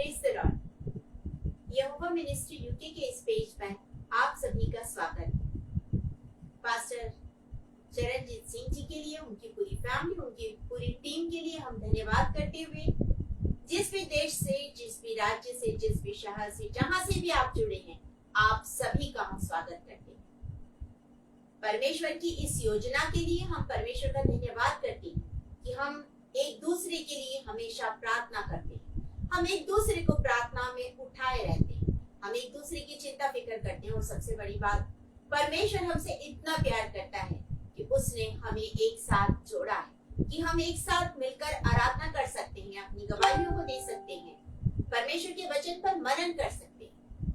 Praise the Lord. Jehovah ministry UK के इस page पर आप सभी का स्वागत है। पास्टर चरणजीत सिंह जी के लिए, उनकी पूरी फैमिली, उनकी पूरी टीम के लिए हम धन्यवाद करते हुए जिस भी देश से, जिस भी राज्य से, जिस भी शहर से, जहां से भी आप जुड़े हैं, आप सभी का हम स्वागत करते हैं। परमेश्वर की इस योजना के लिए हम परमेश्वर का धन्यवाद करते हैं कि हम एक दूसरे के लिए हमेशा प्रार्थना करते हैं। हम एक दूसरे को प्रार्थना में उठाए रहते हैं, हम एक दूसरे की चिंता फिक्र करते हैं। और सबसे बड़ी बात, परमेश्वर हमसे इतना प्यार करता है कि उसने हमें एक साथ जोड़ा है कि हम एक साथ मिलकर आराधना कर सकते हैं, अपनी गवाहियों को दे सकते हैं, परमेश्वर के वचन पर मनन कर सकते हैं।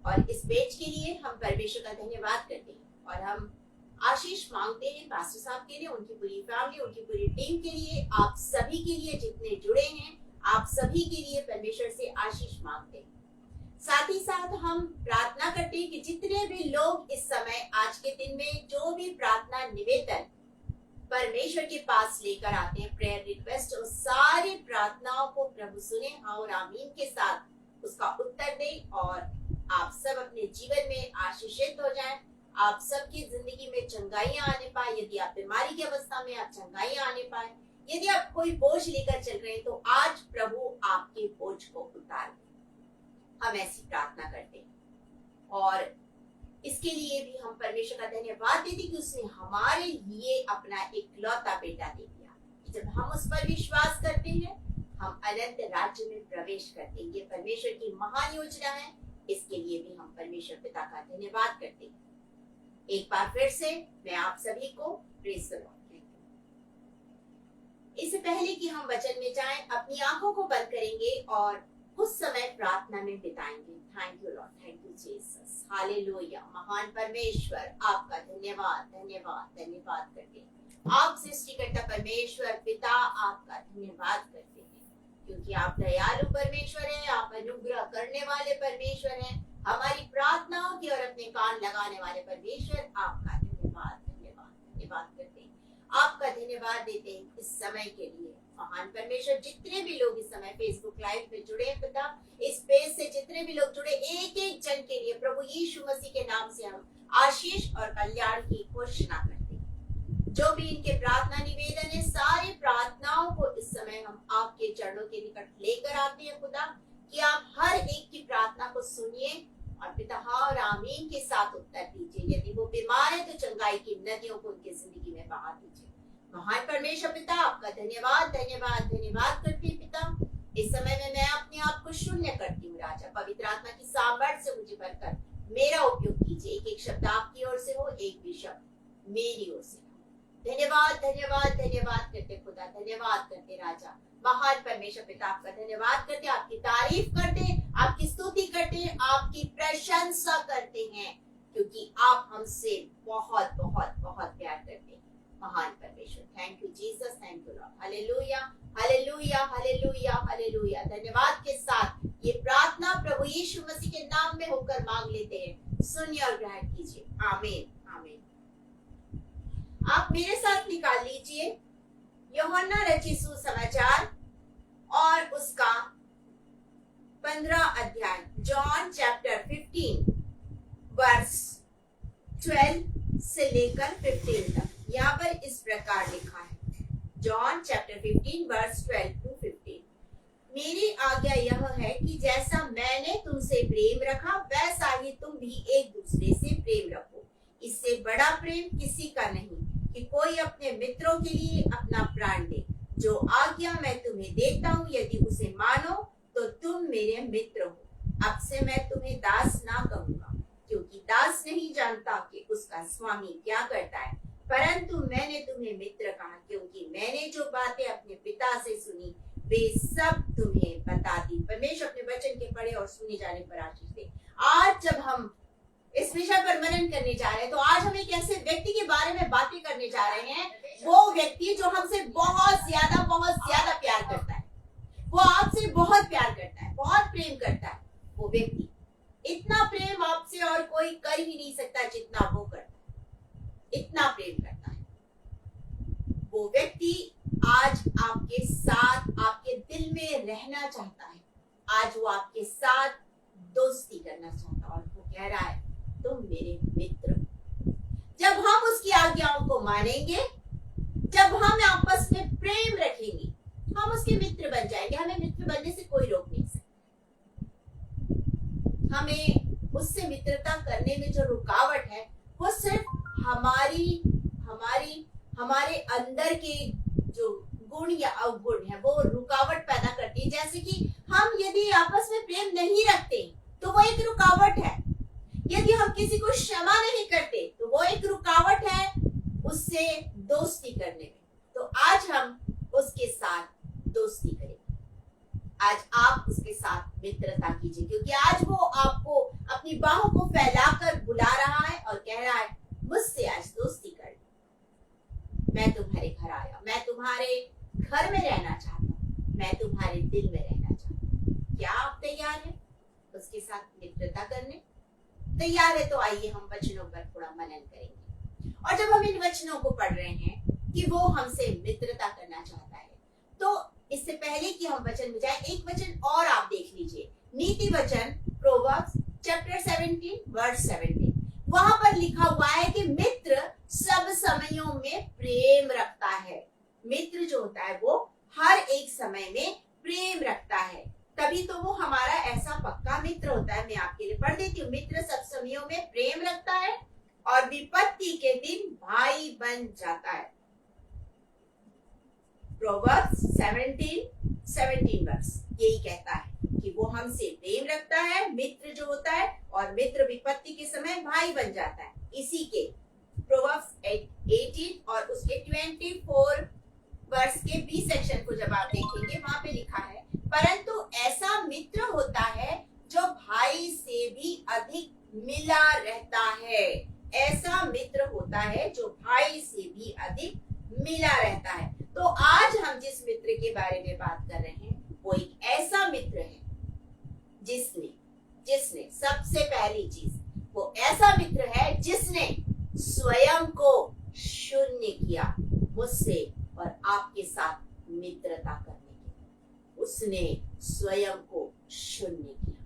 और इस पेज के लिए हम परमेश्वर का धन्यवाद करते हैं और हम आशीष मांगते हैं पास्टर साहब के लिए, उनकी पूरी फैमिली, उनकी पूरी टीम के लिए, आप सभी के लिए जितने जुड़े हैं, आप सभी के लिए परमेश्वर से आशीष मांगते हैं। साथ ही साथ हम प्रार्थना करते हैं कि जितने भी लोग इस समय आज के दिन में जो भी प्रार्थना निवेदन परमेश्वर के पास लेकर आते हैं, प्रेयर रिक्वेस्ट, और सारी प्रार्थनाओं को प्रभु सुने, हाँ और आमीन के साथ उसका उत्तर दे और आप सब अपने जीवन में आशीषित हो जाएं। आप सबकी जिंदगी में चंगाइयां आने पाए। यदि आप बीमारी की अवस्था में, आप चंगाइयां आने पाए। यदि आप कोई बोझ लेकर चल रहे हैं तो आज प्रभु आपके बोझ को उतार दे। हम ऐसी प्रार्थना करते हैं और इसके लिए भी हम परमेश्वर का धन्यवाद देते कि उसने हमारे लिए अपना इकलौता बेटा दे दिया। जब हम उस पर विश्वास करते हैं, हम अनंत राज्य में प्रवेश करते हैं। ये परमेश्वर की महान योजना है। इसके लिए भी हम परमेश्वर पिता का धन्यवाद करते हैं। एक बार फिर से मैं आप सभी को प्रेज द लॉर्ड कहती हूं। इससे पहले कि हम वचन में जाएं, अपनी आंखों को बंद करेंगे और कुछ समय प्रार्थना में बिताएंगे। Thank you Lord, thank you Jesus, hallelujah. महान परमेश्वर, आपका धन्यवाद धन्यवाद धन्यवाद करते हैं। आप सृष्टिकर्ता परमेश्वर पिता, आपका धन्यवाद करते हैं क्योंकि आप दयालु परमेश्वर हैं, आप अनुग्रह करने वाले परमेश्वर हैं, हमारी प्रार्थनाओं की और अपने कान लगाने वाले परमेश्वर, आपका धन्यवाद धन्यवाद धन्यवाद करते हैं। आपका धन्यवाद देते हैं इस समय के लिए। महान परमेश्वर, जितने भी लोग इस समय फेसबुक लाइव में जुड़े हैं पिता, इस पेज से जितने भी लोग जुड़े, एक एक जन के लिए प्रभु यीशु मसीह के नाम से हम आशीष और कल्याण की घोषणा करते हैं। जो भी इनके प्रार्थना निवेदन है, सारी प्रार्थनाओं को इस समय हम आपके चरणों के निकट लेकर आते हैं खुदा, कि आप हर एक की प्रार्थना को सुनिए और पिता हाँ और आमीन के साथ उत्तर दीजिए। यदि वो बीमार है तो चंगाई की नदियों को उनकी जिंदगी में बहा दीजिए। महान परमेश्वर पिता, आपका धन्यवाद धन्यवाद धन्यवाद करती हूँ पिता। इस समय में मैं अपने आप को शून्य करती हूँ राजा। पवित्र आत्मा की सामर्थ्य से मुझे भरकर मेरा उपयोग कीजिए। एक एक शब्द आपकी ओर से हो, एक भी शब्द मेरी ओर से हो। धन्यवाद धन्यवाद धन्यवाद करते खुदा, धन्यवाद करते राजा। महान परमेश्वर पिता, आपका धन्यवाद करते, आपकी तारीफ करते, आपकी स्तुति करते, आपकी प्रशंसा करते हैं क्योंकि आप हमसे बहुत बहुत बहुत प्यार करते हैं। महान परमेश्वर, thank you Jesus, thank you Lord, hallelujah hallelujah hallelujah hallelujah. धन्यवाद के साथ ये प्रार्थना प्रभु यीशु मसीह के नाम में होकर मांग लेते हैं। सुनिए और ग्रहण कीजिए। आमीन आमीन। आप मेरे साथ निकाल लीजिए यूहन्ना रचित सुसमाचार और उसका 15 अध्याय, जॉन चैप्टर 15 वर्स 12 से लेकर 15 तक। यहाँ पर इस प्रकार लिखा है, जॉन चैप्टर 15 वर्स 12 to 15। मेरी आज्ञा यह है कि जैसा मैंने तुमसे प्रेम रखा, वैसा ही तुम भी एक दूसरे से प्रेम रखो। इससे बड़ा प्रेम किसी का नहीं कि कोई अपने मित्रों के लिए अपना प्राण दे। जो आज्ञा मैं तुम्हें देता हूँ, यदि उसे मानो तो तुम मेरे मित्र हो। अब से मैं तुम्हें दास ना कहूंगा, क्योंकि दास नहीं जानता कि उसका स्वामी क्या करता है, परंतु मैंने तुम्हें मित्र कहा, क्योंकि मैंने जो बातें अपने पिता से सुनी वे सब तुम्हें बता दी। परमेश्वर अपने वचन के पढ़े और सुने जाने पर आशीष दे। आज जब हम इस विषय पर मनन करने जा रहे हैं, तो आज हम एक ऐसे व्यक्ति के बारे में बातें करने जा रहे हैं, वो व्यक्ति जो हमसे बहुत ज्यादा प्यार करता है। वो आपसे बहुत प्यार करता है, बहुत प्रेम करता है। वो व्यक्ति, इतना प्रेम आपसे और कोई कर ही नहीं सकता जितना वो करता है। इतना प्रेम करता है वो व्यक्ति। आज आपके साथ, आपके दिल में रहना चाहता है, आज वो आपके साथ दोस्ती करना चाहता है और वो कह रहा है तुम मेरे मित्र हो। जब हम उसकी आज्ञाओं को मानेंगे, जब हम आपस में प्रेम रखेंगे, हम उसके मित्र बन जाएंगे। हमें मित्र बनने से कोई रोक नहीं सकता। हमें उससे मित्रता करने में जो रुकावट है वो सिर्फ हमारे अंदर के जो गुण या अवगुण है वो रुकावट पैदा करती है। जैसे कि हम यदि आपस में प्रेम नहीं रखते तो वो एक रुकावट है। यदि हम किसी को क्षमा नहीं करते तो वो एक रुकावट है उससे दोस्ती करने में। तो आज हम उसके साथ दोस्ती करेंगे। आज आप उसके साथ मित्रता कीजिए, क्योंकि आज वो आपको अपनी बाहों को फैलाकर बुला रहा है और कह रहा है मुझसे आज दोस्ती कर लो। मैं तुम्हारे घर आया, मैं तुम्हारे घर में रहना चाहता हूँ, मैं तुम्हारे दिल में रहना चाहता हूँ। क्या आप तैयार हैं उसके साथ मित्रता करने? तैयार है तो आइए हम वचनों पर थोड़ा मनन करेंगे। और जब हम इन वचनों को पढ़ रहे हैं कि वो हमसे मित्रता करना चाहता है, तो इससे पहले कि हम वचन में जाए, एक वचन और आप देख लीजिए। नीति वचन प्रोवर्ब्स चैप्टर 17 वर्स 17, वहां पर लिखा हुआ है कि मित्र सब समयों में प्रेम रखता है। मित्र जो होता है वो हर एक समय में प्रेम रखता है, तभी तो वो हमारा ऐसा पक्का मित्र होता है। मैं आपके लिए पढ़ देती हूँ। मित्र सब समयों में प्रेम रखता है और विपत्ति के दिन भाई बन जाता है। प्रोवर्ब्स 17 वर्स यही कहता है कि वो हमसे प्रेम रखता है, मित्र जो होता है, और मित्र विपत्ति के समय भाई बन जाता है। इसी के प्रोवर्ब्स 18 और उसके 24 वर्स के बी सेक्शन को जब आप देखेंगे, वहां पे लिखा है परंतु ऐसा मित्र होता है जो भाई से भी अधिक मिला रहता है। ऐसा मित्र होता है जो भाई से भी अधिक मिला रहता है। तो आज हम जिस मित्र के बारे में बात कर रहे हैं वो एक ऐसा मित्र है जिसने सबसे पहली चीज, वो ऐसा मित्र है जिसने स्वयं को शून्य किया मुझसे और आपके साथ मित्रता करने के लिए। उसने स्वयं को शून्य किया।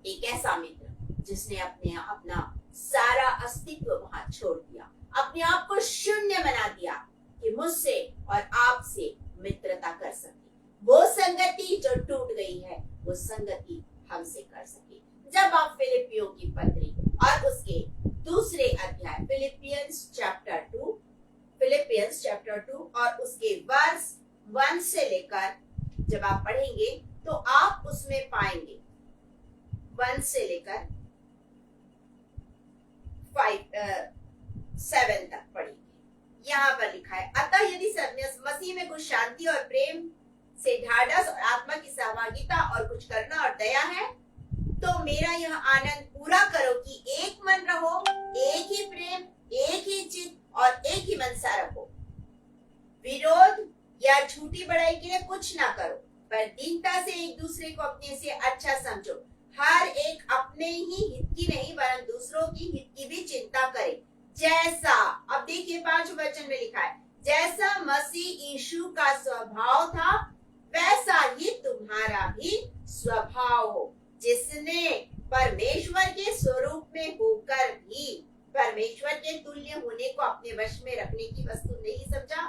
एक ऐसा मित्र जिसने अपना सारा अस्तित्व वहां छोड़ दिया, अपने आप को शून्य बना दिया कि मुझसे और आपसे मित्रता कर सके। वो संगति जो टूट गई है वो संगति हमसे कर सके। जब आप फिलिपियों की पत्री और उसके दूसरे अध्याय फिलिपियंस चैप्टर 2 और उसके वर्स 1 से लेकर जब आप पढ़ेंगे तो आप उसमें पाएंगे 1 से लेकर 7 तक पढ़ेंगे। यहाँ पर लिखा है अतः यदि मसीह में कुछ शांति और प्रेम से ढाढ़स और आत्मा की सहभागिता और कुछ करना और दया है, तो मेरा यह आनंद पूरा करो कि एक मन रहो, एक ही प्रेम, एक ही चित्त और एक ही मनसा रखो। विरोध या झूठी बड़ाई के लिए कुछ ना करो, पर दीनता से एक दूसरे को अपने से अच्छा समझो। हर एक अपने ही हित की नहीं वरन दूसरों की हित की भी चिंता करे। जैसा, अब देखिए 5 वचन में लिखा है, जैसा मसीह यीशु का स्वभाव था वैसा ही तुम्हारा भी स्वभाव हो, जिसने परमेश्वर के स्वरूप में होकर भी परमेश्वर के तुल्य होने को अपने वश में रखने की वस्तु नहीं समझा,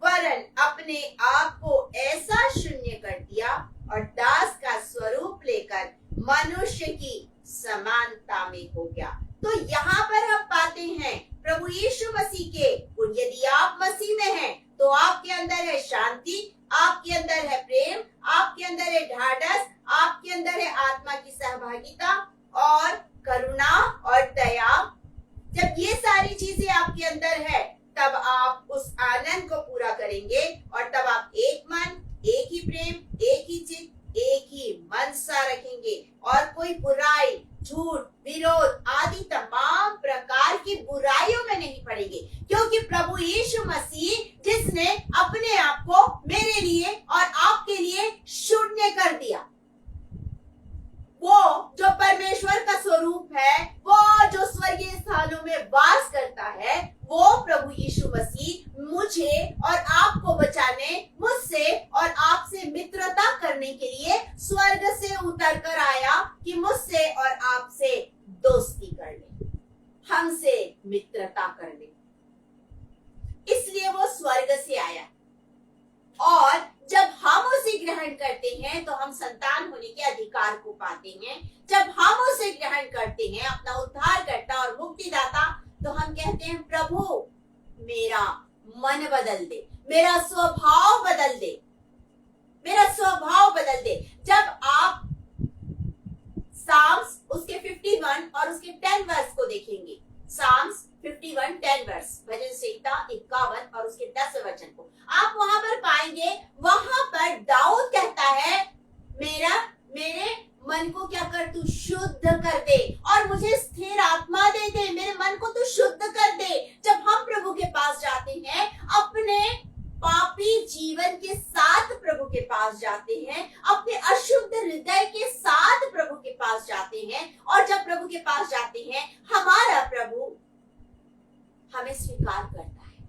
वरन अपने आप को ऐसा शून्य कर दिया और दास का स्वरूप लेकर मनुष्य की समानता में हो गया। तो यहाँ पर हम पाते हैं प्रभु यीशु मसीह के गुण। यदि आप मसीह में हैं तो आपके अंदर है शांति, आपके अंदर है प्रेम, आपके अंदर है ढाढ़स, आपके अंदर है आत्मा की सहभागिता और करुणा और दया। जब ये सारी चीजें आपके अंदर है तब आप उस आनंद को पूरा करेंगे और तब आप एक मन, एक ही प्रेम, एक ही चित्त, एक ही मनसा रखेंगे और कोई बुराई, झूठ, विरोध आदि तमाम प्रकार की बुराइयों में नहीं पड़ेंगे, क्योंकि प्रभु यीशु मसीह जिसने अपने आप को मेरे लिए और आपके लिए शून्य कर दिया, वो जो परमेश्वर का स्वरूप है, वो जो स्वर्गीय स्थानों में वास करता है, वो प्रभु यीशु मसीह मुझे और आपको बचाने, मुझसे और आपसे मित्रता करने के लिए स्वर्ग से उतर कर आया कि मुझसे और आपसे दोस्ती कर ले, हमसे मित्रता कर ले। इसलिए वो स्वर्ग से आया और जब हम उसे ग्रहण करते हैं तो हम संतान होने के अधिकार को पाते हैं। जब हम उसे ग्रहण करते हैं अपना उद्धारकर्ता और मुक्तिदाता, तो हम कहते हैं प्रभु मेरा मन बदल दे, मेरा स्वभाव बदल दे, मेरा स्वभाव बदल दे। जब आप साम्स उसके 51 और उसके 10 वर्स को देखेंगे, साम्स 51 10 वर्स, भजन संहिता 51 और उसके 10 वचन को आप वहां पर पाएंगे। वहां पर दाऊद कहता है मेरे मन को क्या कर, तू शुद्ध कर दे और मुझे स्थिर आत्मा दे दे, मेरे मन को तू शुद्ध कर दे। जब हम प्रभु के पास जाते हैं, अपने पापी जीवन के साथ प्रभु के पास जाते हैं, अपने अशुद्ध हृदय के साथ प्रभु के पास जाते हैं, और जब प्रभु के पास जाते हैं हमारा प्रभु हमें स्वीकार करता है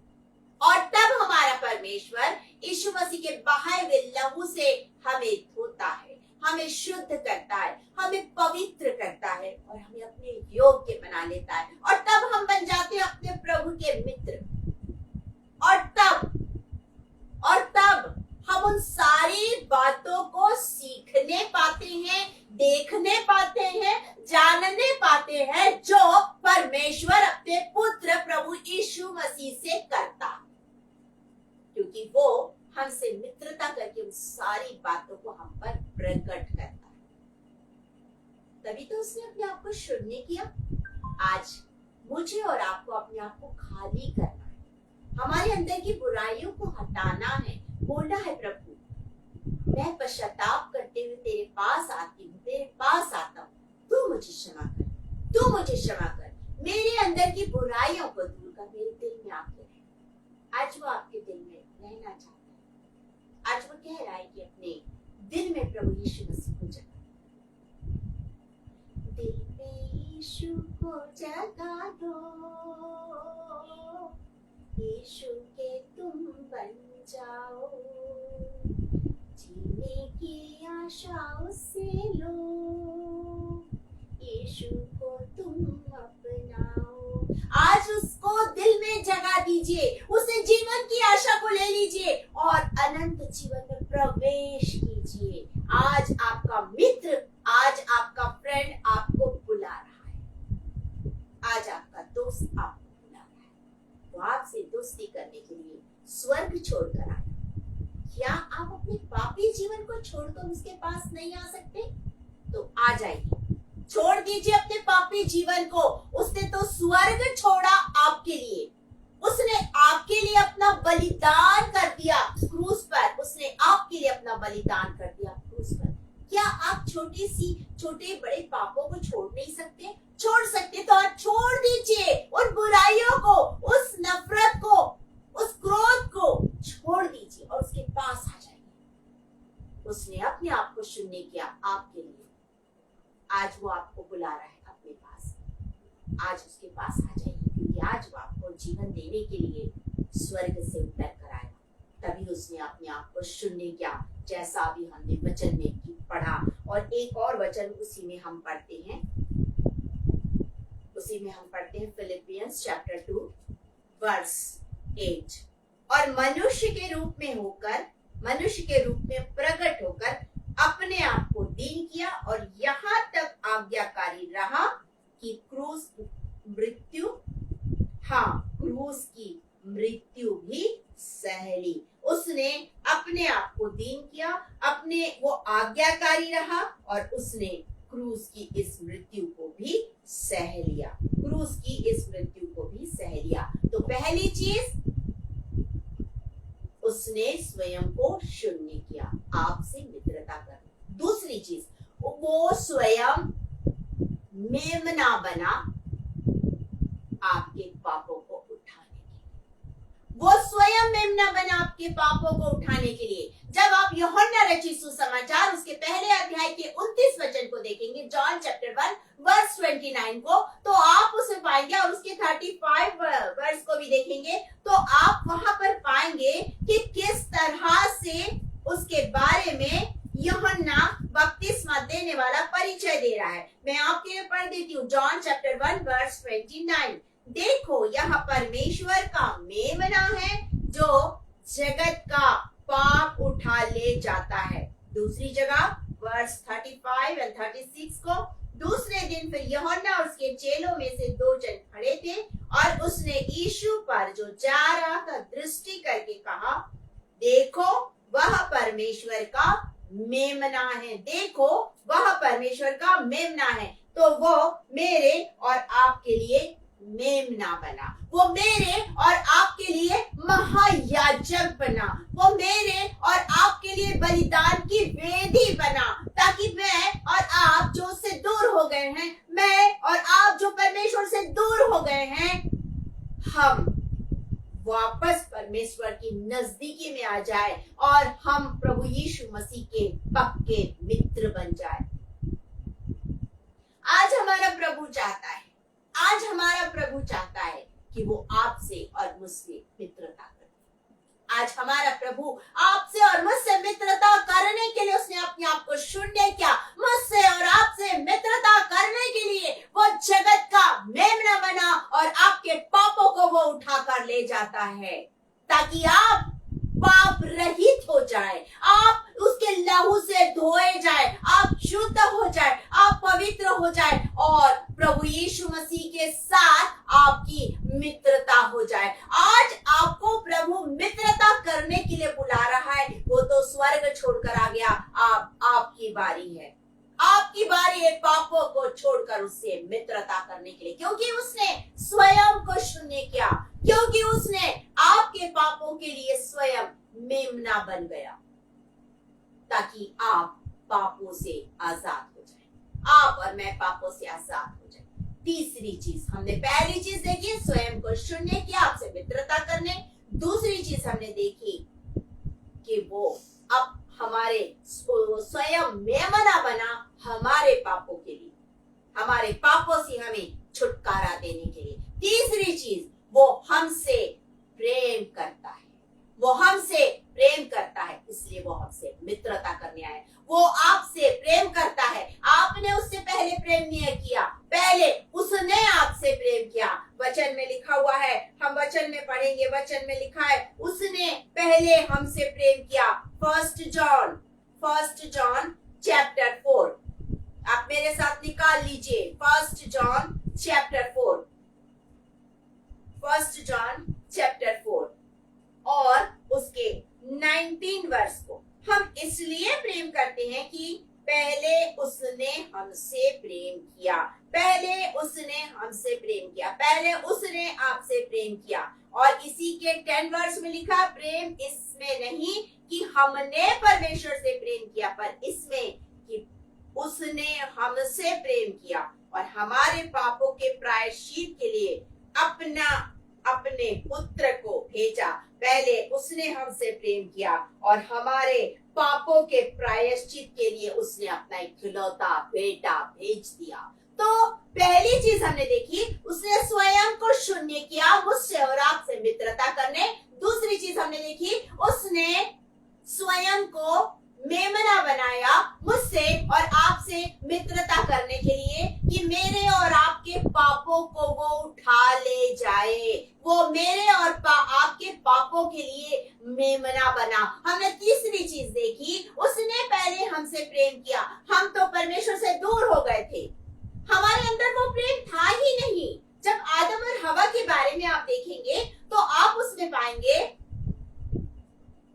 और तब हमारा परमेश्वर यीशु मसीह के बहाए हुए लहू से हमें धोता है, हमें शुद्ध करता है, हमें पवित्र करता है और हमें अपने योग्य बना लेता है। और तब हम बन जाते हैं अपने प्रभु के मित्र। और तब हम उन सारी बातों को सीखने पाते हैं, देखने पाते हैं, जानने पाते हैं जो परमेश्वर अपने पुत्र प्रभु यीशु मसीह से करता है, क्योंकि वो हमसे मित्रता करके उन सारी बातों को हम पर प्रकट करता है। तभी तो उसने अपने आप को शून्य किया। आज मुझे और आपको अपने आप को खाली करना है, हमारे अंदर की बुराइयों को हटाना है, बोलना है प्रभु मैं पश्चाताप करते हुए तेरे पास आती हूँ, तेरे पास आता हूँ, तू मुझे क्षमा कर, तू मुझे क्षमा कर, मेरे अंदर की बुराइयों को दूर कर, मेरे दिल में आके रह। आज वो आपके दिल में रहना चाहता है। आज वो कह रहा है कि अपने दिल में प्रभु यीशु मसीह को जगा, दिल में यीशु को जगा दो, यीशु के तुम बन जाओ, जीने की आशा उससे लो, यीशु को तुम अपनाओ। आज उसको दिल में जगा दीजिए, उसे जीवन की आशा को ले लीजिए और अनंत जीवन में प्रवेश कीजिए। आज आपका मित्र, आज आपका फ्रेंड आपको बुला रहा है, आज आपका दोस्त आपको बुला रहा है। वो आपसे दोस्ती करने के लिए स्वर्ग छोड़कर आया। क्या आप अपने पापी जीवन को छोड़कर उसके पास नहीं आ सकते? तो आ जाइए, छोड़ दीजिए अपने पापी जीवन को। उसने तो स्वर्ग छोड़ा आपके लिए, उसने आपके लिए अपना बलिदान कर दिया क्रूस पर, उसने आपके लिए अपना बलिदान कर दिया क्रूस पर। क्या आप छोटे बड़े पापों को छोड़ नहीं सकते? छोड़ सकते तो आप छोड़ दीजिए उन बुराइयों को, उस नफरत को, उस क्रोध को छोड़ दीजिए और उसके पास आ जाइए। उसने अपने आप को शून्य किया आपके लिए। आज वो आपको बुला रहा है अपने पास। आज उसके पास आ जाइए, क्योंकि आज वो आपको जीवन देने के लिए स्वर्ग से उतर कर आया। तभी उसने अपने आप को शून्य किया, जैसा अभी हमने वचन में पढ़ा। और एक और वचन उसी में हम पढ़ते हैं, फिलिपियंस चैप्टर 2 वर्स 8। और मनुष्य के रूप में प्रकट होकर अपने आप को दीन किया और यहाँ तक आज्ञाकारी रहा कि क्रूस की मृत्यु भी सह ली। उसने अपने आप को दीन किया, वो आज्ञाकारी रहा और उसने क्रूस की इस मृत्यु को भी सह लिया। तो पहली चीज, उसने स्वयं को शून्य किया, आपसे मित्रता कर। दूसरी चीज, वो स्वयं मेमना बना आपके पापों को उठाने के लिए। वो स्वयं मेमना बना आपके पापों को उठाने के लिए। जब आप यूहन्ना रचित सुसमाचार उसके पहले अध्याय के 29 वचन को देखेंगे, जॉन चैप्टर 1 वर्स 29 को, तो आप उसे पाएंगे। और उसके 35 वर्स को भी देखेंगे तो आप वहां पर पाएंगे कि किस तरह से उसके बारे में यूहन्ना बपतिस्मा देने देने वाला परिचय दे रहा है। मैं आपके लिए पढ़ देती हूँ, जॉन चैप्टर 1 वर्स 29। देखो यहाँ परमेश्वर का मेमना है जो जगत का पाप उठा ले जाता है। दूसरी जगह वर्स 35 और 36 को, दूसरे दिन फिर यूहन्ना और उसके चेलों में से 2 जन खड़े थे और उसने यीशु पर जो जा रहा था दृष्टि करके कहा, देखो वह परमेश्वर का मेमना है। देखो वह परमेश्वर का मेमना है। तो वो मेरे और आपके लिए मेमना बना, वो मेरे और आपके लिए महायाजक बना, वो मेरे और आपके लिए बलिदान की वेदी बना, ताकि मैं और आप जो उससे दूर हो गए हैं, मैं और आप जो परमेश्वर से दूर हो गए हैं, हम वापस परमेश्वर की नजदीकी में आ जाए और हम प्रभु यीशु मसीह के पक्के मित्र बन जाए। आज हमारा प्रभु चाहता है कि वो आपसे और मुझसे मित्रता करे। आज हमारा प्रभु आपसे और मुझसे मित्रता करने के लिए उसने अपने आप को शून्य किया। मुझसे और आपसे मित्रता करने के लिए वो जगत का मेमना बना और आपके पापों को वो उठा कर ले जाता है, ताकि आप पाप रहित हो जाए, आप उसके लहू से धोए जाए, आप शुद्ध हो जाए, आप पवित्र हो जाए और प्रभु यीशु मसीह के साथ आपकी मित्रता हो जाए। आज आपको प्रभु मित्रता करने के लिए बुला रहा है। वो तो स्वर्ग छोड़कर आ गया, आपकी बारी है। आपकी बारी है पापों को छोड़कर उससे मित्रता करने के लिए, क्योंकि उसने स्वयं को शून्य किया, क्योंकि उसने आपके पापों के लिए स्वयं मेमना बन गया, ताकि आप पापों से आजाद हो जाए। आप और मैं पापों से आजाद हो जाए। तीसरी चीज, हमने पहली चीज देखी स्वयं को शून्य किया, आपसे मित्रता करने। दूसरी चीज हमने देखी कि वो अब हमारे स्वयं मेमना बना हमारे पापों के लिए, हमारे पापों से हमें छुटकारा देने के लिए। तीसरी चीज, वो हमसे प्रेम करता है, वो हमसे प्रेम करता है, इसलिए वो हमसे मित्रता करने आए। वो आपसे प्रेम करता है, आपने उससे पहले प्रेम नहीं किया, पहले उसने आपसे प्रेम किया। वचन में लिखा हुआ है, हम वचन में पढ़ेंगे, वचन में लिखा है उसने पहले हमसे प्रेम किया। फर्स्ट जॉन चैप्टर 4, आप मेरे साथ निकाल लीजिए। फर्स्ट जॉन चैप्टर 4 और उसके 19 वर्ष को हम इसलिए प्रेम करते हैं कि पहले उसने हमसे प्रेम किया, पहले उसने हमसे प्रेम किया, पहले उसने आपसे प्रेम किया। और इसी के 10 वर्ष में लिखा, प्रेम इसमें नहीं कि हमने परमेश्वर से प्रेम किया, पर इसमें कि उसने हमसे प्रेम किया और हमारे पापों के प्रायश्चित के लिए अपने पुत्र को भेजा। पहले उसने हमसे प्रेम किया और हमारे पापों के प्रायश्चित के लिए उसने अपना इकलौता बेटा भेज दिया। तो पहली चीज हमने देखी, उसने स्वयं को शून्य किया मुझसे और आपसे मित्रता करने। दूसरी चीज हमने देखी, उसने स्वयं को मेमना बनाया मुझसे और आपसे मित्रता करने के लिए, कि मेरे और आपके पापों को वो उठा ले जाए। वो मेरे और आपके पापों के लिए मेमना बना। हमने तीसरी चीज देखी, उसने पहले हमसे प्रेम किया। हम तो परमेश्वर से दूर हो गए थे, हमारे अंदर वो प्रेम था ही नहीं। जब आदम और हवा के बारे में आप देखेंगे तो आप उसमें पाएंगे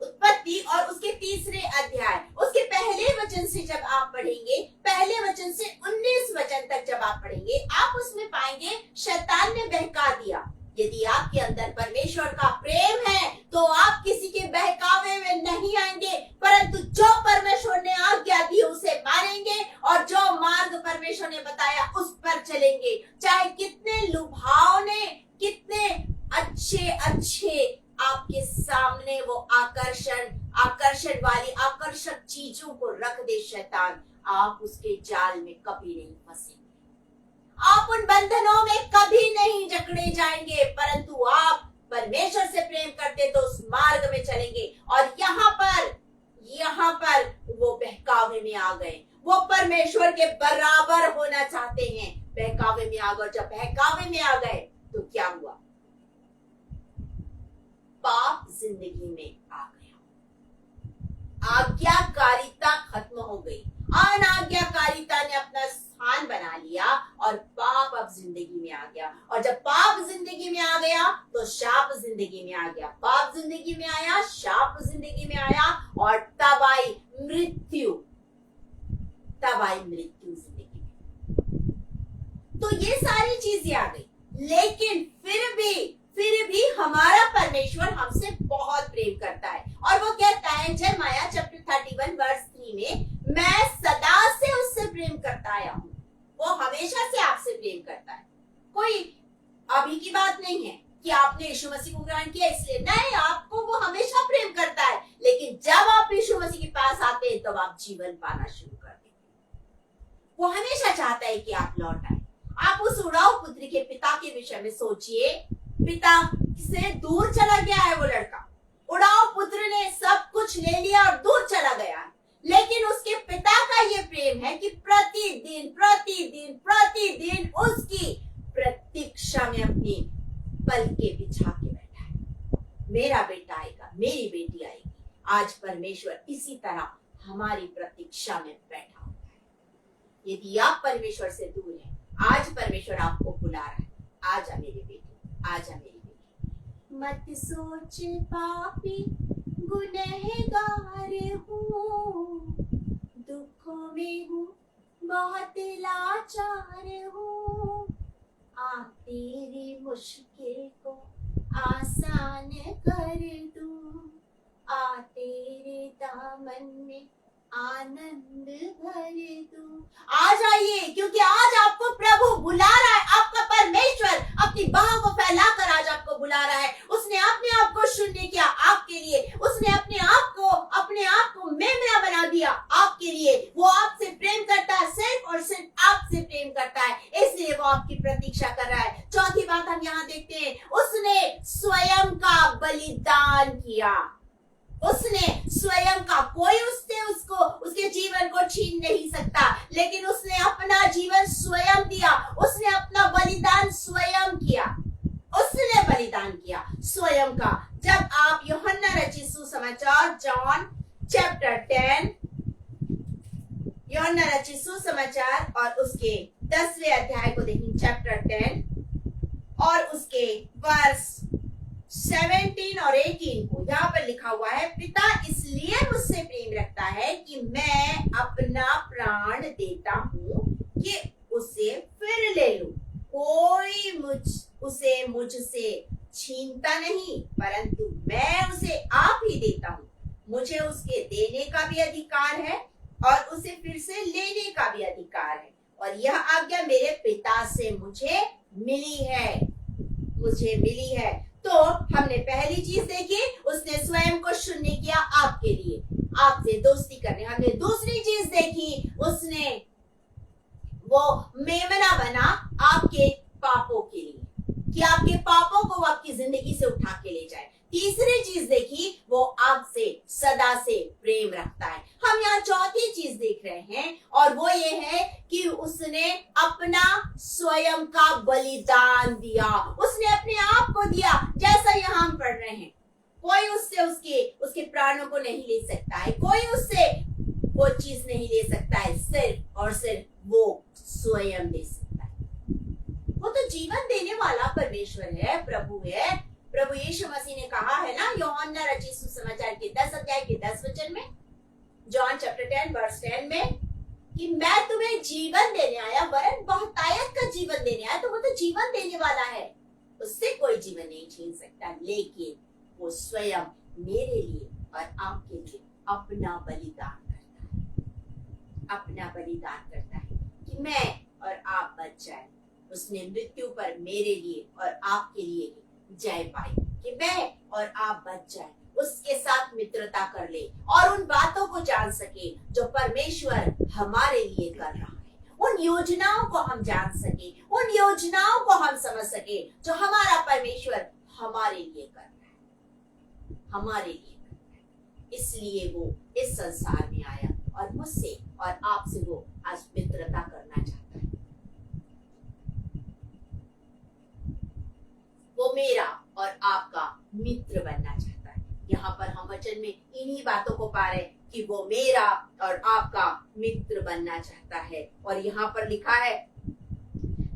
उत्पत्ति और उसके 3 अध्याय, उसके पहले वचन से जब आप पढ़ेंगे, पहले वचन से 19 वचन तक जब आप पढ़ेंगे, आप उसमें पाएंगे शैतान ने बहका दिया। यदि आपके अंदर परमेश्वर का प्रेम है तो आप किसी के बहकावे में नहीं आएंगे, परंतु जो परमेश्वर ने आज्ञा दी उसे मानेंगे और जो मार्ग परमेश्वर ने बताया उस पर चलेंगे। चाहे कितने लुभावने, कितने अच्छे आपके सामने वो आकर्षण वाली आकर्षक चीजों को रख दे शैतान, आप उसके जाल में कभी नहीं फंसेंगे, आप उन बंधनों में कभी नहीं जकड़े जाएंगे, परंतु आप परमेश्वर से प्रेम करते तो उस मार्ग में चलेंगे। और यहाँ पर वो बहकावे में आ गए वो परमेश्वर के बराबर होना चाहते हैं। बहकावे में आ गए। जब बहकावे में आ गए तो क्या हुआ? पाप जिंदगी में आ गया। आज्ञाकारिता खत्म हो गई। अनाज्ञाकारिता ने अपना स्थान बना लिया और पाप अब जिंदगी में आ गया। और जब पाप जिंदगी में आ गया तो शाप जिंदगी में आ गया। पाप जिंदगी में आया, शाप जिंदगी में आया और तब आई मृत्यु। तब आई मृत्यु जिंदगी में। तो ये सारी चीजें आ गई, लेकिन फिर भी हमारा परमेश्वर हमसे बहुत प्रेम करता है। और वो कहता है यिर्मयाह चैप्टर 31 वर्स 3 में, मैं सदा से उससे प्रेम करता आया हूं। वो हमेशा से आपसे प्रेम करता है। कोई अभी की बात नहीं है कि आपने यीशु मसीह को ग्रहण किया इसलिए, नहीं, आपको वो हमेशा प्रेम करता है। लेकिन जब आप यीशु मसीह के पास आते हैं तब आप जीवन पाना शुरू कर देते हैं। वो हमेशा चाहता है कि आप लौट आए। आप उस उड़ाऊ पुत्री के पिता के विषय में सोचिए। पिता से दूर चला गया है वो लड़का। उड़ाऊ पुत्र ने सब कुछ ले लिया और दूर चला गया, लेकिन उसके पिता का ये प्रेम है कि प्रतिदिन प्रतिदिन प्रतिदिन उसकी प्रतीक्षा में अपनी पलके बिछा के बैठा है। मेरा बेटा आएगा, मेरी बेटी आएगी। आज परमेश्वर इसी तरह हमारी प्रतीक्षा में बैठा होता है। यदि आप परमेश्वर से दूर हैं, आज परमेश्वर आपको बुला रहा है, आजा मेरी बेटी, आजा मेरी बेटी। मत सोच पापी गुनहगार हूँ, दुखों में हूँ, बहुत लाचार हूँ। आ तेरी मुश्किल को आसान कर दूं, आ तेरे दामन में आनंद भर दूं। आ जाइए, क्योंकि आज आपको प्रभु बुला रहा है। आपका परमेश्वर अपनी बाहों को फैलाकर आज आपको बुला रहा है। उसने अपने आप को शून्य किया आपके लिए। उसने अपने आप को मेमना बना दिया आपके लिए। वो आपसे प्रेम करता है, सिर्फ और सिर्फ आपसे प्रेम करता है, इसलिए वो आपकी प्रतीक्षा कर रहा है। चौथी बात हम यहाँ देखते हैं, उसने स्वयं का बलिदान किया। उसने स्वयं का, कोई उसके जीवन को छीन नहीं सकता, लेकिन उसने अपना जीवन स्वयं दिया। उसने अपना बलिदान स्वयं किया। उसने बलिदान किया स्वयं का। जब आप यूहन्ना रचित सुसमाचार जॉन चैप्टर 10, यूहन्ना रचित सुसमाचार और उसके 10वें अध्याय को देखें, चैप्टर 10 और उसके वर्स 17 और 18 को यहाँ पर लिखा हुआ है, पिता इसलिए मुझसे प्रेम रखता है कि मैं अपना प्राण देता हूँ कि उसे फिर ले लूं। कोई उसे मुझसे छीनता नहीं, परंतु मैं उसे आप ही देता हूँ। मुझे उसके देने का भी अधिकार है और उसे फिर से लेने का भी अधिकार है। और यह आज्ञा मेरे पिता से मुझे मिली है। तो हमने पहली चीज देखी, उसने स्वयं को शून्य किया आपके लिए, आपसे दोस्ती करने। हमने दूसरी चीज देखी, उसने वो मेमना बना आपके पापों के लिए, कि आपके पापों को वो आपकी जिंदगी से उठा के ले जाए। तीसरी चीज देखी, वो आपसे सदा से प्रेम रखता है। हम यहाँ चौथी चीज देख रहे हैं, और वो ये है कि उसने अपना स्वयं का बलिदान दिया। उसने अपने आप को दिया। जैसा यहाँ हम पढ़ रहे हैं, कोई उससे उसके प्राणों को नहीं ले सकता है, कोई उससे वो चीज नहीं ले सकता है, सिर्फ और सिर्फ वो स्वयं दे सकता है। वो तो जीवन देने वाला परमेश्वर है, प्रभु है। प्रभु यीशु मसीह ने कहा है ना, यूहन्ना रचित सुसमाचार के 10 अध्याय के 10 वचन में, जॉन चैप्टर 10 वर्स 10 में, कि मैं तुम्हें जीवन देने आया, वरन बहुतायत का जीवन देने आया। तो वो तो जीवन देने वाला है, उससे कोई जीवन नहीं छीन सकता। लेकिन वो स्वयं मेरे लिए और आपके लिए अपना बलिदान करता है कि मैं और आप बच जाए। उसने मृत्यु पर मेरे लिए और आपके लिए जय पाई, कि मैं और आप बच जाए, उसके साथ मित्रता कर ले और उन बातों को जान सके जो परमेश्वर हमारे लिए कर रहा है। उन योजनाओं को हम जान सके, उन योजनाओं को हम समझ सके जो हमारा परमेश्वर हमारे लिए कर रहा है, हमारे लिए कर रहा है। इसलिए वो इस संसार में आया और मुझसे और आपसे वो आज मित्रता करना चाहता है। वो मेरा और आपका मित्र बनना चाहता है। यहाँ पर हम वचन में इन्हीं बातों को पा रहे कि वो मेरा और आपका मित्र बनना चाहता है। और यहाँ पर लिखा है,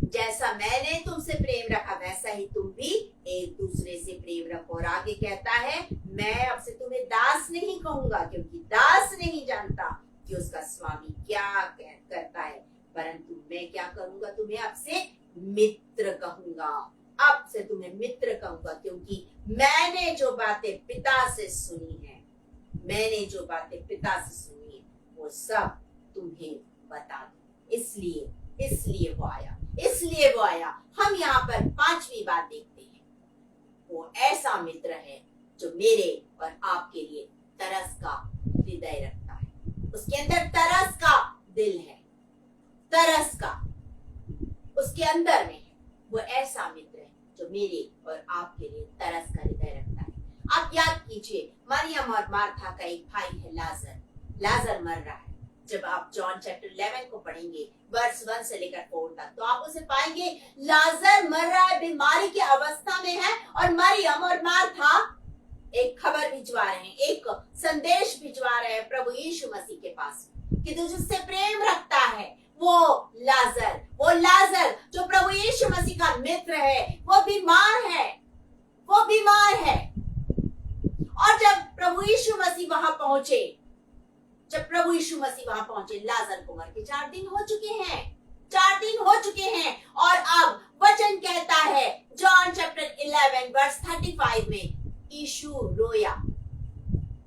जैसा मैंने तुमसे प्रेम रखा वैसा ही तुम भी एक दूसरे से प्रेम रखो। और आगे कहता है, मैं अब से तुम्हें दास नहीं कहूंगा, क्योंकि दास नहीं जानता कि उसका स्वामी क्या करता है, परंतु मैं क्या करूंगा, तुम्हें अब से मित्र कहूंगा। अब से तुम्हें मित्र कहूंगा, क्योंकि मैंने जो बातें पिता से सुनी है, मैंने जो बातें पिता से सुनी है वो सब तुम्हें बता दूं। इसलिए वो आया। हम यहाँ पर पांचवी बात देखते हैं, वो ऐसा मित्र है जो मेरे और आपके लिए तरस का हृदय रखता है। उसके अंदर तरस का दिल है, तरस का उसके अंदर में है। वो ऐसा मित्र है जो मेरे और आपके लिए तरस का हृदय रखता है। आप याद कीजिए, मरियम और मार्था का एक भाई है लाजर मर रहा है। जब आप जॉन चैप्टर 11 को पढ़ेंगे वर्स 1 से लेकर 4 तक, तो आप उसे पाएंगे लाजर मर रहा है, बीमारी की अवस्था में है, और मरियम और मार्था एक खबर भिजवा रहे हैं, एक संदेश भिजवा रहे हैं प्रभु यीशु मसीह के पास कि तू जिससे प्रेम रखता है वो लाजर जो प्रभु यीशु मसीह का मित्र है, वो बीमार है। और जब प्रभु यीशु मसीह वहां पहुंचे, लाजर को मर के 4 दिन हो चुके हैं। और अब वचन कहता है जॉन चैप्टर 11 वर्स 35 में, यीशु रोया।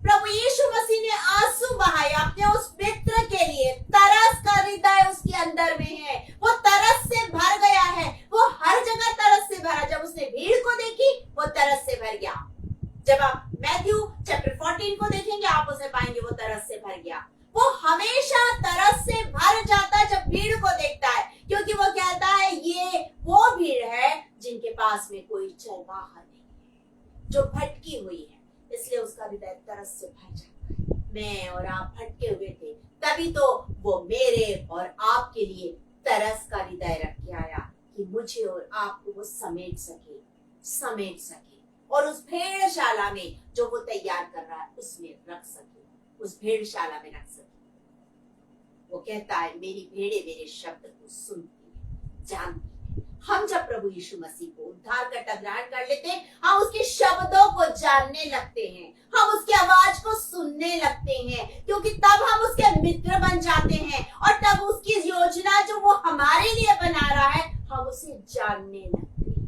प्रभु यीशु मसीह ने आंसू बहाए अपने उस मित्र के लिए। तरस का हृदय उसके अंदर में है, वो तरस से भर गया है, वो हर जगह तरस से भरा। जब उसने भीड़ को देखी वो तरस से भर गया। जब आप मैथ्यू चैप्टर 14 को देखेंगे आप उसे पाएंगे वो तरस से भर गया। वो हमेशा तरस से भर जाता है जब भीड़ को देखता है, क्योंकि वो कहता है ये वो भीड़ है जिनके पास में कोई चरवाहा नहीं है, जो भटकी हुई है। इसलिए उसका हृदय तरस से भर जाता है। मैं और आप भटके हुए थे, तभी तो वो मेरे और आपके लिए तरस का हृदय रख के आया कि मुझे और आपको वो समेट सके और उस भेड़शाला में जो वो तैयार कर रहा है उसमें रख सके, उस भेड़शाला में रख सके। वो कहता है मेरी भेड़ें मेरे शब्द को सुनती है, जानती है। हम जब प्रभु यीशु मसीह को उद्धारकर्ता ग्रहण कर लेते हैं, हम उसके शब्दों को जानने लगते हैं, हम उसकी आवाज को सुनने लगते हैं, क्योंकि तब हम उसके मित्र बन जाते हैं और तब उसकी योजना जो वो हमारे लिए बना रहा है हम उसे जानने लगते हैं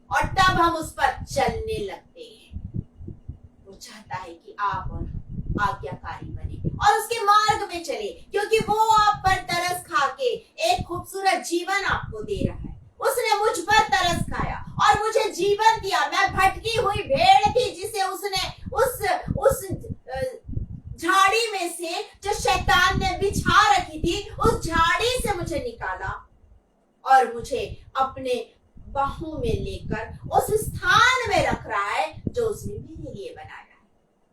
और तब हम उस पर चलने लगते हैं। वो चाहता है कि आप और आज्ञाकारी बने और उसके मार्ग में चले, क्योंकि वो आप पर तरस खा के एक खूबसूरत जीवन आपको दे रहा है। उसने मुझ पर तरस खाया और मुझे जीवन दिया। मैं भटकी हुई भेड़ थी जिसे उसने उस झाड़ी में से जो शैतान ने बिछा रखी थी, उस झाड़ी से मुझे निकाला और मुझे अपने बाहों में लेकर उस स्थान में रख रहा है जो उसने मेरे लिए बनाया है,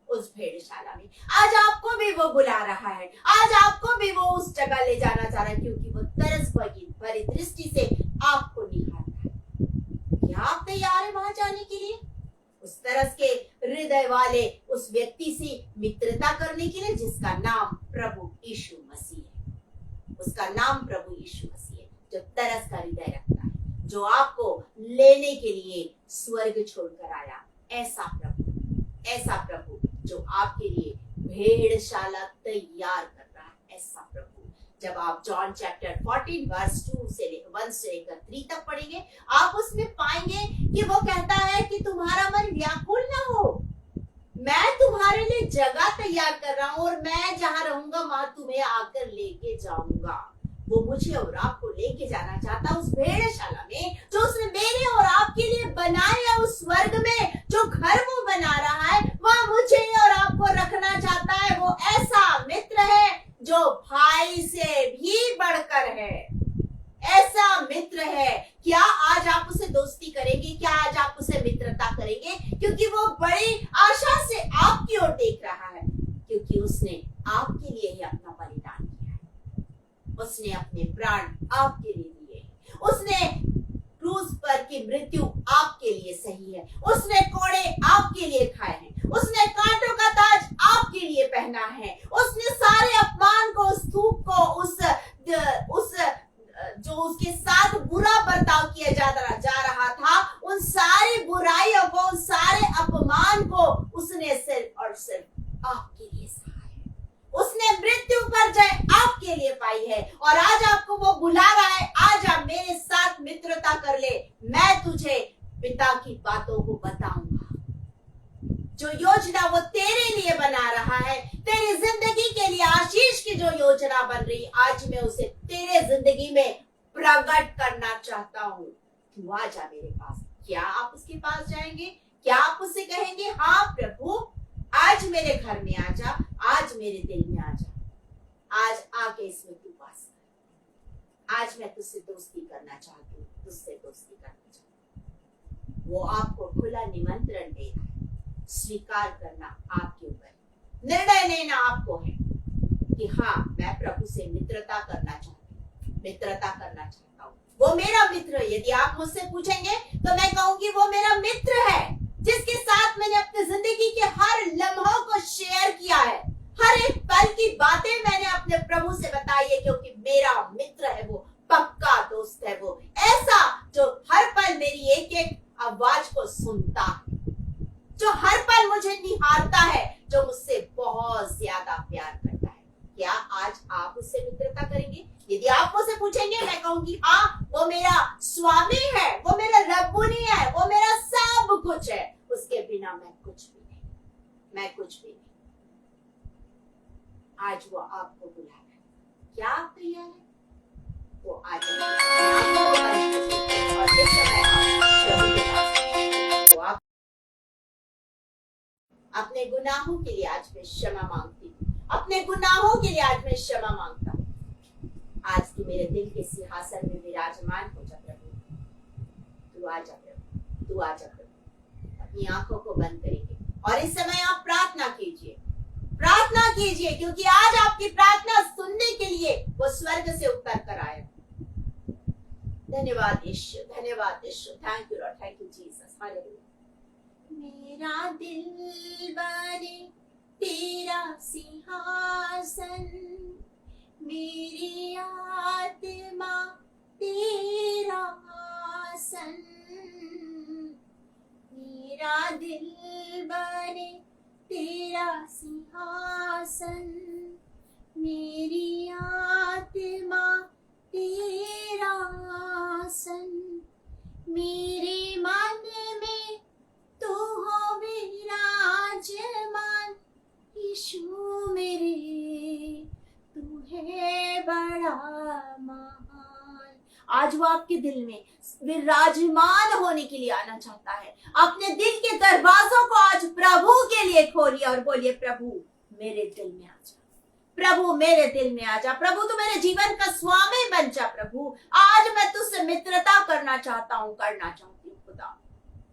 उस भेड़शाला में। आज आपको भी वो बुला रहा है, आज आपको भी वो उस जगह ले जाना चाह रहा है, क्योंकि वो तरस भरी दृष्टि से आपको निहारता है। क्या आप तैयार है वहां जाने के लिए? उस तरस के हृदय वाले उस व्यक्ति से मित्रता करने के लिए जिसका नाम प्रभु यीशु मसीह है। उसका नाम प्रभु यीशु मसीह है, जो तरस का हृदय रखता है, जो आपको लेने के लिए स्वर्ग छोड़कर आया। ऐसा प्रभु जो आपके लिए भेड़शाला तैयार कर रहा है, ऐसा प्रभु। जब आप जॉन चैप्टर 14 वर्स 1 से लेकर 3 तक पढ़ेंगे, आप उसमें पाएंगे कि वो कहता है कि तुम्हारा मन व्याकुल ना हो, मैं तुम्हारे लिए जगह तैयार कर रहा हूं और मैं जहां रहूंगा वहां तुम्हें आकर लेके जाऊंगा। वो मुझे और आपको लेके जाना चाहता है उस भेड़शाला में जो उसने मेरे और आपके लिए बनाया, उस स्वर्ग में जो घर वो बना रहा है, वहां मुझे और आपको रखना चाहता है। वो ऐसा मित्र है जो भाई से भी बढ़कर है, ऐसा मित्र है। क्या आज आप उसे दोस्ती करेंगे? क्या आज आप उसे मित्रता करेंगे? क्योंकि वो बड़ी आशा से आपकी ओर देख रहा है, क्योंकि उसने आपके लिए ही उसने अपने प्राण आपके लिए दिए। उसने क्रूस पर की मृत्यु आपके लिए सही है। उसने कोड़े आपके लिए खाए हैं। उसने कांटों का ताज आपके लिए पहना है। उसने सारे अपमान को, उस थूक को, उस जो उसके साथ बुरा बर्ताव किया जा रहा था, उन सारी बुराइयों को, उन सारे अपमान को उसने सिर्फ और सिर्फ आपके लिए सहा है। उसने मृत्यु पर जय आपके लिए पाई है और आज आपको वो बुला रहा है, आज आप मेरे साथ मित्रता कर ले, मैं तुझे पिता की बातों को बताऊंगा। जो योजना वो तेरे लिए बना रहा है, तेरी जिंदगी के लिए आशीष की जो योजना बन रही, आज मैं उसे तेरे जिंदगी में प्रकट करना चाहता हूँ। तू आ जा मेरे पास। क्या आप उसके पास जाएंगे? क्या आप उससे कहेंगे, हाँ प्रभु आज मेरे घर में आ जा, आज मेरे दिल में आ जा, आज आके इसमें तू वास कर, आज मैं तुझसे दोस्ती करना चाहती हूँ, तुझसे दोस्ती करना चाहती हूँ। वो आपको खुला निमंत्रण दे रहा है। स्वीकार करना आपके ऊपर, निर्णय लेना आपको है कि हाँ मैं प्रभु से मित्रता करना चाहती हूँ, मित्रता करना चाहता हूँ। वो मेरा मित्र है। यदि आप मुझसे पूछेंगे तो मैं कहूंगी वो मेरा मित्र है, जिसके साथ मैंने अपनी जिंदगी के हर लम्हों को शेयर किया है, हर एक पल की बातें मैंने अपने प्रभु से बताई है, क्योंकि मेरा मित्र है, वो पक्का दोस्त है, वो ऐसा जो हर पल मेरी एक एक आवाज को सुनता है, जो हर पल मुझे निहारता है, जो मुझसे बहुत ज्यादा प्यार करता है। क्या आज आप उससे मित्रता करेंगे? यदि आप मुझसे पूछेंगे, मैं कहूंगी हाँ वो मेरा स्वामी है, वो मेरा रब्बुनी है, वो मेरा सब कुछ है, उसके बिना मैं कुछ भी नहीं, मैं कुछ भी नहीं। आज वो आपको बुला रहा है। क्या आप तैयार हैं? वो आ जाए और इस समय प्रभु के पास वो आप अपने गुनाहों के लिए आज मैं क्षमा मांगती हूँ, अपने गुनाहों के लिए आज मैं क्षमा मांगता हूँ। आज तू मेरे दिल के सिंहासन में विराजमान हो जा प्रभु, तू आ जा प्रभु, तू आ जा प्रभु। अपनी आंखों को बंद करेंगे और इस समय आप प्रार्थना कीजिए, प्रार्थना कीजिए, क्योंकि आज आपकी प्रार्थना सुनने के लिए वो स्वर्ग से उतर कर आए। धन्यवाद यीशु, धन्यवाद Yeshu. Thank you Lord, thank you Jesus, hallelujah. मेरा दिल बने तेरा सिंहासन, मेरी आत्मा तेरा आसन। मेरा दिल बने तेरा सिंहासन, मेरी आत्मा तेरा आसन। मेरे मन में तू हो विराजमान, यीशु मेरे तू है बड़ा महान। आज वो आपके दिल में विराजमान होने के लिए आना चाहता है। अपने दिल के दरवाजों को आज प्रभु के लिए खोलिए और बोलिए, प्रभु मेरे दिल में आ जा, प्रभु मेरे दिल में आ जा, प्रभु तू मेरे जीवन का स्वामी बन जा। प्रभु आज मैं तुझसे मित्रता करना चाहता हूँ, करना चाहती हूँ खुदा।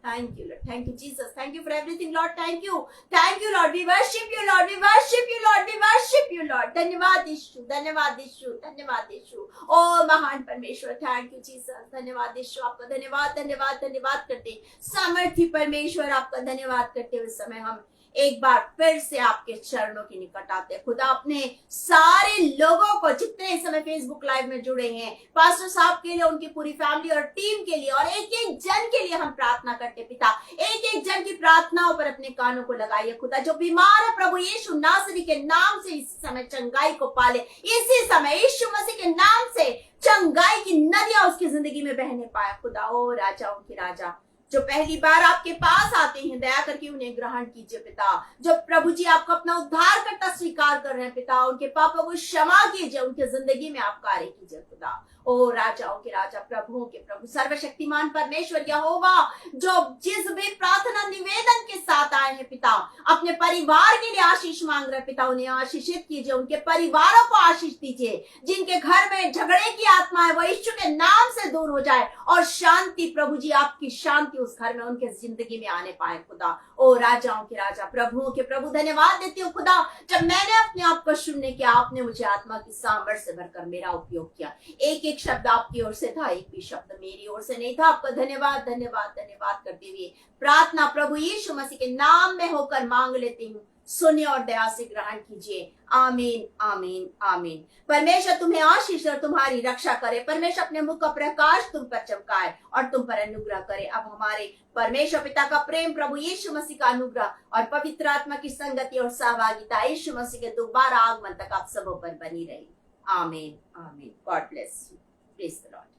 Thank you, Lord. Thank you, Jesus. Thank you for everything, Lord. Thank you. Thank you, Lord. We worship you, Lord. We worship you, Lord. We worship you, Lord. धन्यवाद यीशु, धन्यवाद यीशु, धन्यवाद यीशु। ओ महान परमेश्वर, थैंक यू जीसस। धन्यवाद यीशु, आपका धन्यवाद, धन्यवाद, धन्यवाद करते, सामर्थ्य परमेश्वर आपका धन्यवाद करते हुए समय हम एक बार फिर से आपके चरणों के निकट आते हैं। खुदा अपने सारे लोगों को, जितने इस समय फेसबुक लाइव में जुड़े हैं, पास्टर साहब के लिए, उनकी पूरी फैमिली और टीम के लिए और एक एक जन के लिए हम प्रार्थना करते हैं। पिता एक एक जन की प्रार्थनाओं पर अपने कानों को लगाइए। खुदा जो बीमार है प्रभु यीशु नासरी के नाम से इस समय चंगाई को पाले। इसी समय यीशु मसीह के नाम से चंगाई की नदियां उसकी जिंदगी में बहने पाए। खुदा ओ राजाओं के राजा, जो पहली बार आपके पास आते हैं, दया करके उन्हें ग्रहण कीजिए पिता। जो प्रभु जी आपको अपना उद्धार करता स्वीकार कर रहे हैं पिता, उनके पापों को क्षमा कीजिए, उनके जिंदगी में आप कार्य कीजिए खुदा। ओ राजाओं के राजा, प्रभुओं के प्रभु, सर्वशक्तिमान परमेश्वर यहोवा, जो जिस भी प्रार्थना निवेदन के साथ आए हैं पिता, अपने परिवार के लिए आशीष मांग रहे पिता, उन्हें आशीषित कीजिए, उनके परिवारों को आशीष दीजिए। जिनके घर में झगड़े की आत्मा है वो यीशु के नाम से दूर हो जाए और शांति, प्रभु जी आपकी शांति शांति उस घर में उनके जिंदगी में आने पाए खुदा। ओ राजाओं के राजा, प्रभुओं के प्रभु, धन्यवाद देती हूँ खुदा, जब मैंने अपने आप को सुनने किया, आपने मुझे आत्मा की सामर्थ से भरकर मेरा उपयोग किया। एक एक शब्द आपकी ओर से था, एक भी शब्द मेरी ओर से नहीं था। आपका धन्यवाद धन्यवाद धन्यवाद करते हुए प्रार्थना प्रभु यीशु मसीह के नाम में होकर मांग लेती हूँ, सुनिए और दया से ग्रहण कीजिए। आमीन आमीन आमीन। परमेश्वर तुम्हें आशीष और तुम्हारी रक्षा करे। परमेश्वर अपने मुख का प्रकाश तुम पर चमकाए और तुम पर अनुग्रह करे। अब हमारे परमेश्वर पिता का प्रेम, प्रभु यीशु मसीह का अनुग्रह और पवित्र आत्मा की संगति और सहभागिता यीशु मसीह के दोबारा आगमन तक आप सबों पर बनी रही। आमीन आमीन। God bless you. Praise the Lord.